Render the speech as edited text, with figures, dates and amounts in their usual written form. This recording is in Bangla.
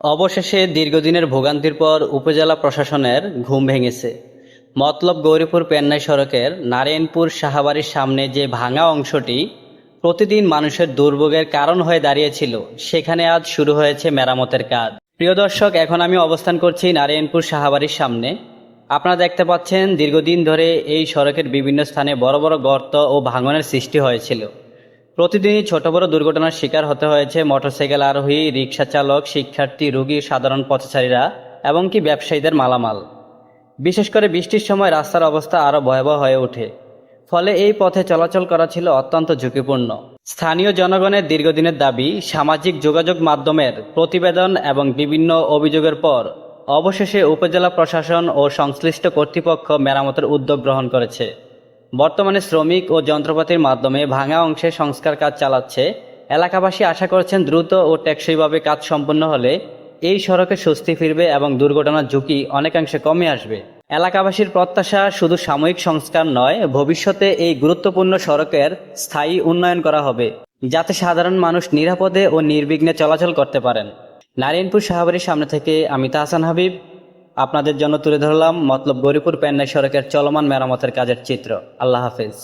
অবশেষে দীর্ঘদিনের ভোগান্তির পর উপজেলা প্রশাসনের ঘুম ভেঙেছে। মতলব গৌরীপুর পেন্নাই সড়কের নারায়ণপুর সাহাবাড়ির সামনে যে ভাঙা অংশটি প্রতিদিন মানুষের দুর্ভোগের কারণ হয়ে দাঁড়িয়েছিল, সেখানে আজ শুরু হয়েছে মেরামতের কাজ। প্রিয় দর্শক, এখন আমি অবস্থান করছি নারায়ণপুর সাহাবাড়ির সামনে। আপনারা দেখতে পাচ্ছেন দীর্ঘদিন ধরে এই সড়কের বিভিন্ন স্থানে বড় বড় গর্ত ও ভাঙনের সৃষ্টি হয়েছিল। প্রতিদিনই ছোট বড় দুর্ঘটনার শিকার হতে হয়েছে মোটরসাইকেল আরোহী, রিক্সা চালক, শিক্ষার্থী, রোগী, সাধারণ পথচারীরা এবং কি ব্যবসায়ীদের মালামাল। বিশেষ করে বৃষ্টির সময় রাস্তার অবস্থা আরও ভয়াবহ হয়ে ওঠে, ফলে এই পথে চলাচল করা ছিল অত্যন্ত ঝুঁকিপূর্ণ। স্থানীয় জনগণের দীর্ঘদিনের দাবি, সামাজিক যোগাযোগ মাধ্যমের প্রতিবেদন এবং বিভিন্ন অভিযোগের পর অবশেষে উপজেলা প্রশাসন ও সংশ্লিষ্ট কর্তৃপক্ষ মেরামতের উদ্যোগ গ্রহণ করেছে। বর্তমানে শ্রমিক ও যন্ত্রপাতির মাধ্যমে ভাঙা অংশে সংস্কার কাজ চালাচ্ছে। এলাকাবাসী আশা করছেন দ্রুত ও টেকসইভাবে কাজ সম্পন্ন হলে এই সড়কে স্বস্তি ফিরবে এবং দুর্ঘটনার ঝুঁকি অনেকাংশে কমে আসবে। এলাকাবাসীর প্রত্যাশা শুধু সাময়িক সংস্কার নয়, ভবিষ্যতে এই গুরুত্বপূর্ণ সড়কের স্থায়ী উন্নয়ন করা হবে, যাতে সাধারণ মানুষ নিরাপদে ও নির্বিঘ্নে চলাচল করতে পারেন। নারায়ণপুর সাহাবাড়ির সামনে থেকে আমি তাহসান হাবিব আপনাদের জন্য তুলে ধরলাম মতলব গৌরীপুর পেন্নাই সড়কের চলমান মেরামতের কাজের চিত্র। আল্লাহ হাফেজ।